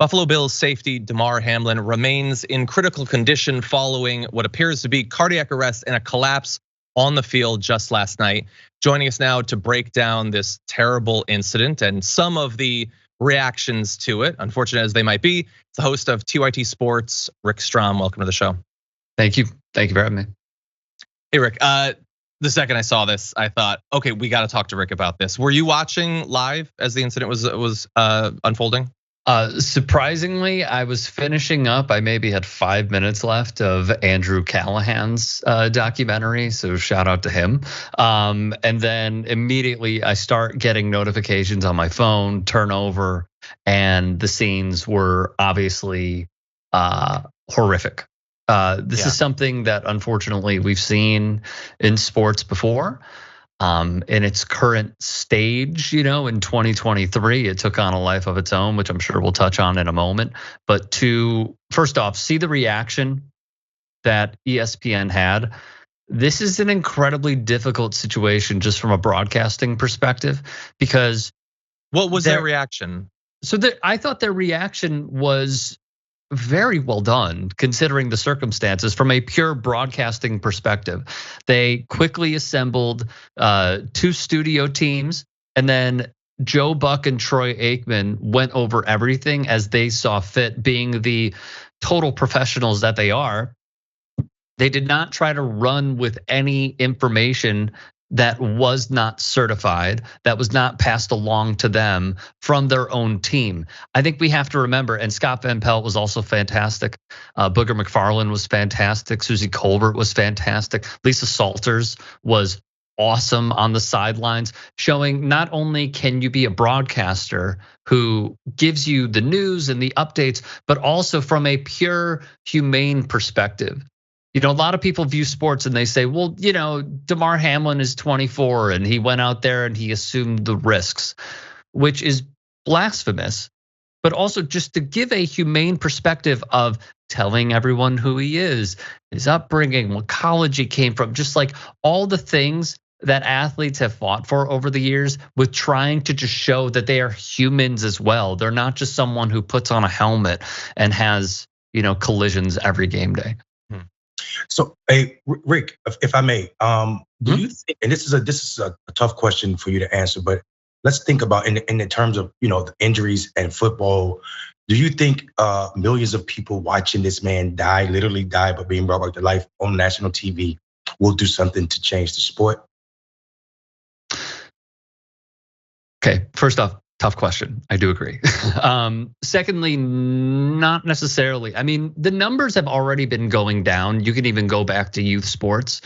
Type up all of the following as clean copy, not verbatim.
Buffalo Bills safety Damar Hamlin remains in critical condition following what appears to be cardiac arrest and a collapse on the field just last night. Joining us now to break down this terrible incident and some of the reactions to it, unfortunate as they might be, it's the host of TYT Sports, Rick Strom. Welcome to the show. Thank you. Thank you for having me. Hey, Rick. The second I saw this, I thought, okay, we got to talk to Rick about this. Were you watching live as the incident was unfolding? Surprisingly, I was finishing up. I maybe had 5 minutes left of Andrew Callahan's documentary, so shout out to him. And then immediately I start getting notifications on my phone, turn over, and the scenes were obviously horrific. This is something that unfortunately we've seen in sports before. In its current stage, in 2023, it took on a life of its own, which I'm sure we'll touch on in a moment. But to first off, see the reaction that ESPN had. This is an incredibly difficult situation just from a broadcasting perspective, because what was their reaction? So I thought their reaction was very well done considering the circumstances from a pure broadcasting perspective. They quickly assembled 2 studio teams, and then Joe Buck and Troy Aikman went over everything as they saw fit, being the total professionals that they are. They did not try to run with any information that was not certified, that was not passed along to them from their own team. I think we have to remember, and Scott Van Pelt was also fantastic. Booger McFarland was fantastic. Susie Colbert was fantastic. Lisa Salters was awesome on the sidelines, showing not only can you be a broadcaster who gives you the news and the updates, but also from a pure humane perspective. A lot of people view sports and they say, well, Damar Hamlin is 24 and he went out there and he assumed the risks, which is blasphemous. But also just to give a humane perspective of telling everyone who he is, his upbringing, what college he came from, just like all the things that athletes have fought for over the years, with trying to just show that they are humans as well. They're not just someone who puts on a helmet and has, collisions every game day. So, hey, Rick, if I may, do you think, and this is a tough question for you to answer, but let's think about in the terms of the injuries and football. Do you think millions of people watching this man literally die, but being brought back to life on national TV, will do something to change the sport? Okay, first off, tough question. I do agree. Secondly, not necessarily. I mean, the numbers have already been going down. You can even go back to youth sports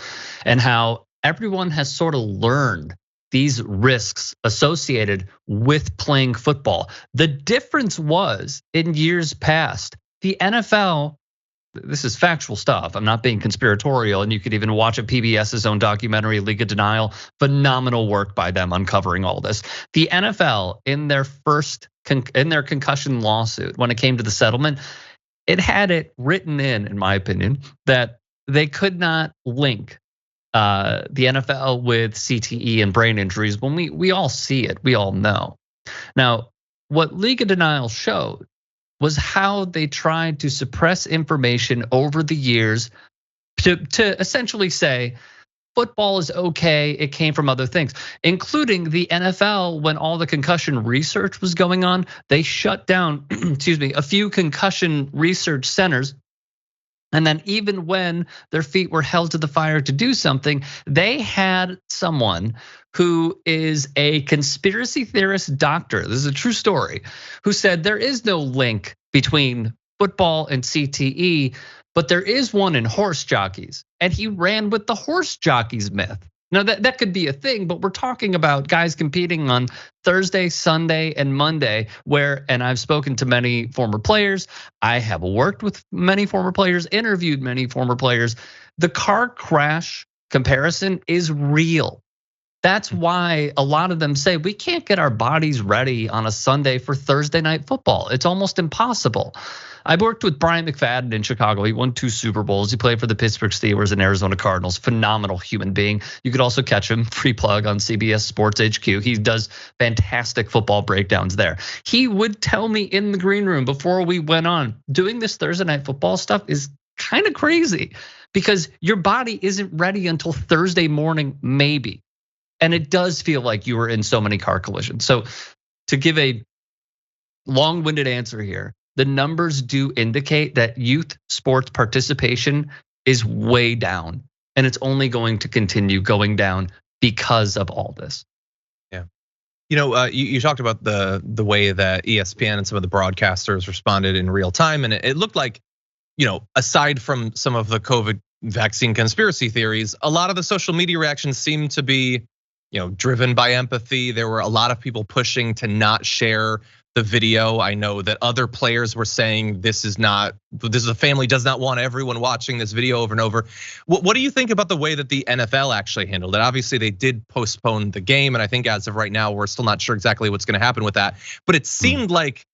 and how everyone has sort of learned these risks associated with playing football. The difference was in years past, the NFL, this is factual stuff, I'm not being conspiratorial, and you could even watch PBS's own documentary, League of Denial. Phenomenal work by them uncovering all this. The NFL, in their concussion lawsuit, when it came to the settlement, it had it written in my opinion, that they could not link the NFL with CTE and brain injuries when we all see it, we all know. Now, what League of Denial showed was how they tried to suppress information over the years to essentially say football is okay, it came from other things, including the NFL. When all the concussion research was going on, they shut down, a few concussion research centers. And then even when their feet were held to the fire to do something, they had someone who is a conspiracy theorist doctor, this is a true story, who said there is no link between football and CTE, but there is one in horse jockeys. And he ran with the horse jockeys myth. Now that could be a thing, but we're talking about guys competing on Thursday, Sunday, and Monday, and I've spoken to many former players. I have worked with many former players, interviewed many former players. The car crash comparison is real. That's why a lot of them say we can't get our bodies ready on a Sunday for Thursday night football. It's almost impossible. I worked with Brian McFadden in Chicago. He won 2 Super Bowls. He played for the Pittsburgh Steelers and Arizona Cardinals. Phenomenal human being. You could also catch him, free plug, on CBS Sports HQ. He does fantastic football breakdowns there. He would tell me in the green room before we went on, doing this Thursday night football stuff is kind of crazy because your body isn't ready until Thursday morning, maybe. And it does feel like you were in so many car collisions. So to give a long-winded answer here, the numbers do indicate that youth sports participation is way down, and it's only going to continue going down because of all this. Yeah, you talked about the way that ESPN and some of the broadcasters responded in real time, and it looked like, aside from some of the COVID vaccine conspiracy theories, a lot of the social media reactions seemed to be, driven by empathy. There were a lot of people pushing to not share the video. I know that other players were saying this is a family does not want everyone watching this video over and over. What do you think about the way that the NFL actually handled it? Obviously, they did postpone the game, and I think as of right now, we're still not sure exactly what's going to happen with that. But it seemed like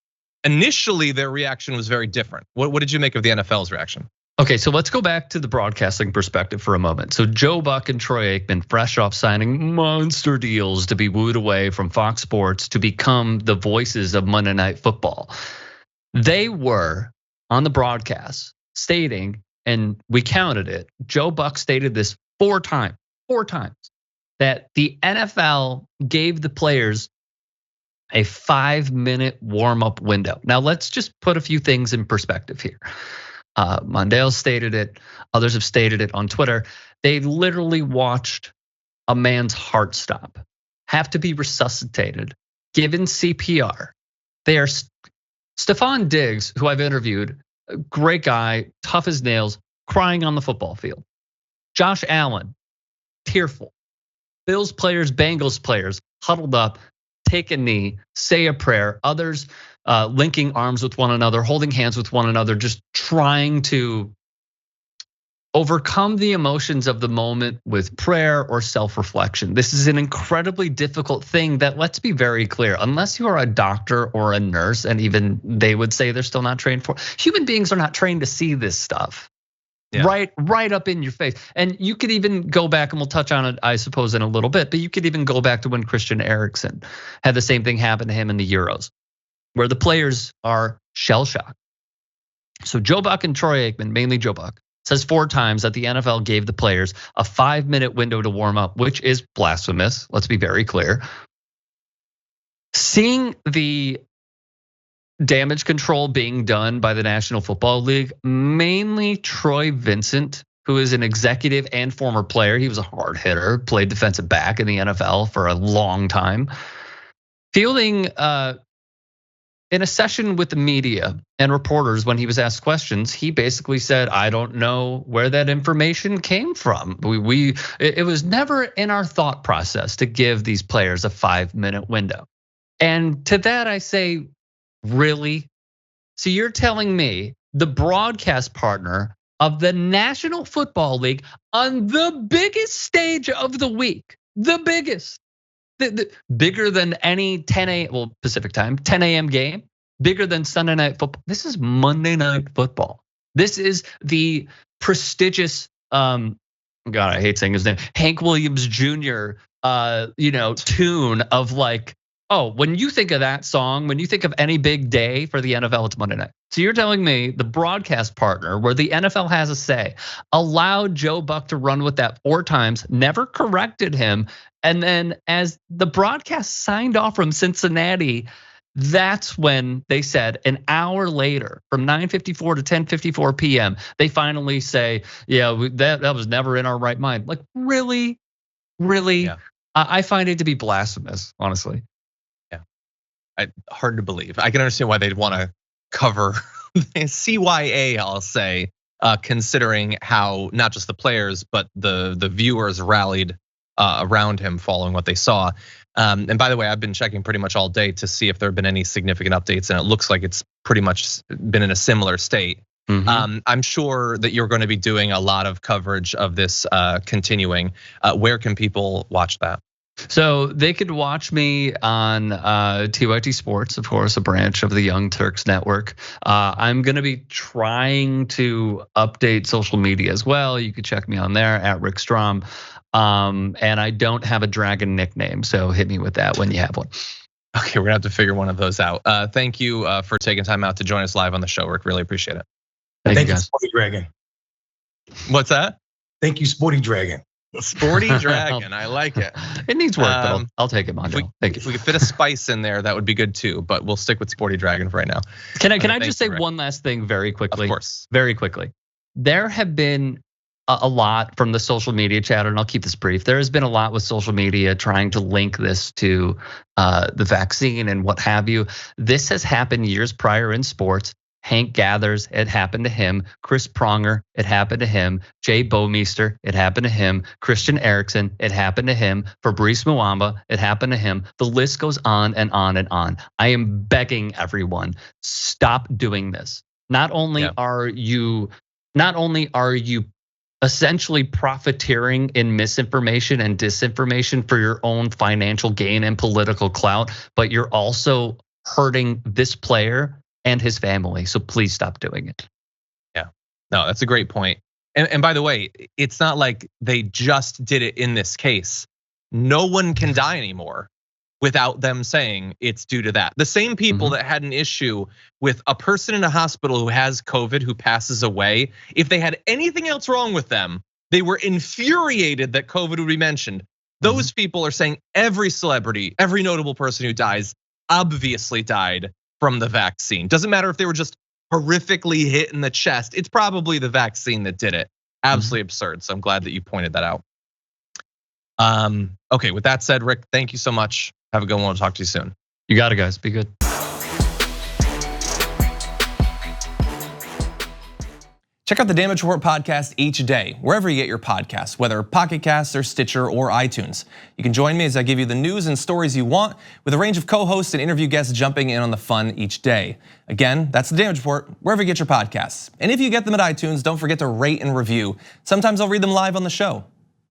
initially their reaction was very different. What did you make of the NFL's reaction? Okay, so let's go back to the broadcasting perspective for a moment. So Joe Buck and Troy Aikman, fresh off signing monster deals to be wooed away from Fox Sports to become the voices of Monday Night Football. They were on the broadcast stating, and we counted it, Joe Buck stated this 4 times, that the NFL gave the players a 5-minute warm-up window. Now let's just put a few things in perspective here. Mondale stated it, others have stated it on Twitter. They literally watched a man's heart stop, have to be resuscitated, given CPR. They are Stephon Diggs, who I've interviewed, a great guy, tough as nails, crying on the football field. Josh Allen, tearful. Bills players, Bengals players, huddled up, take a knee, say a prayer. Others linking arms with one another, holding hands with one another, just trying to overcome the emotions of the moment with prayer or self-reflection. This is an incredibly difficult thing that, let's be very clear, unless you are a doctor or a nurse, and even they would say they're still not trained for, human beings are not trained to see this stuff. Yeah. Right up in your face. And you could even go back, and we'll touch on it, I suppose, in a little bit, but you could even go back to when Christian Eriksen had the same thing happen to him in the Euros, where the players are shell-shocked. So Joe Buck and Troy Aikman, mainly Joe Buck, says 4 times that the NFL gave the players a 5-minute window to warm up, which is blasphemous, let's be very clear. Seeing the damage control being done by the National Football League, mainly Troy Vincent, who is an executive and former player. He was a hard hitter, played defensive back in the NFL for a long time. Fielding in a session with the media and reporters, when he was asked questions, he basically said, I don't know where that information came from. It was never in our thought process to give these players a 5-minute window. And to that I say, really? So you're telling me the broadcast partner of the National Football League on the biggest stage of the week, the biggest, bigger than any 10 a.m. well, Pacific time, 10 a.m. game, bigger than Sunday Night Football. This is Monday Night Football. This is the prestigious, God, I hate saying his name, Hank Williams Jr. Tune of like, oh, when you think of that song, when you think of any big day for the NFL, it's Monday night. So you're telling me the broadcast partner, where the NFL has a say, allowed Joe Buck to run with that 4 times, never corrected him, and then as the broadcast signed off from Cincinnati, that's when they said an hour later, from 9:54 to 10:54 p.m., they finally say, yeah, that was never in our right mind. Like, really? Yeah. I find it to be blasphemous, honestly. Hard to believe. I can understand why they'd want to cover CYA, I'll say, considering how not just the players, but the viewers rallied around him following what they saw. And by the way, I've been checking pretty much all day to see if there have been any significant updates, and it looks like it's pretty much been in a similar state. Mm-hmm. I'm sure that you're going to be doing a lot of coverage of this continuing. Where can people watch that? So they could watch me on TYT Sports, of course, a branch of the Young Turks network. I'm going to be trying to update social media as well. You could check me on there at Rick Strom. And I don't have a dragon nickname, so hit me with that when you have one. Okay, we're gonna have to figure one of those out. Thank you for taking time out to join us live on the show, Rick. Really appreciate it. Thank you, guys. Sporty Dragon. What's that? Thank you, Sporty Dragon. Sporty Dragon, I like it. It needs work, but I'll take it, Mondale. Thank you. If we could fit a spice in there, that would be good too. But we'll stick with Sporty Dragon for right now. Can I just say one last thing very quickly? Of course. Very quickly. There have been a lot from the social media chatter, and I'll keep this brief. There has been a lot with social media trying to link this to the vaccine and what have you. This has happened years prior in sports. Hank Gathers, it happened to him. Chris Pronger, it happened to him. Jay Bouwmeester, it happened to him. Christian Eriksen, it happened to him. Fabrice Muamba, it happened to him. The list goes on and on and on. I am begging everyone, stop doing this. Not only are you essentially profiteering in misinformation and disinformation for your own financial gain and political clout, but you're also hurting this player and his family. So please stop doing it. Yeah, no, that's a great point. And by the way, it's not like they just did it in this case. No one can die anymore without them saying it's due to that. The same people that had an issue with a person in a hospital who has COVID, who passes away, if they had anything else wrong with them, they were infuriated that COVID would be mentioned. Those people are saying every celebrity, every notable person who dies obviously died from the vaccine. Doesn't matter if they were just horrifically hit in the chest. It's probably the vaccine that did it. Absolutely absurd. So I'm glad that you pointed that out. Okay, with that said, Rick, thank you so much. Have a good one. We'll talk to you soon. You got it, guys. Be good. Check out the Damage Report podcast each day, wherever you get your podcasts, whether Pocket Casts or Stitcher or iTunes. You can join me as I give you the news and stories you want, with a range of co-hosts and interview guests jumping in on the fun each day. Again, that's the Damage Report, wherever you get your podcasts. And if you get them at iTunes, don't forget to rate and review. Sometimes I'll read them live on the show.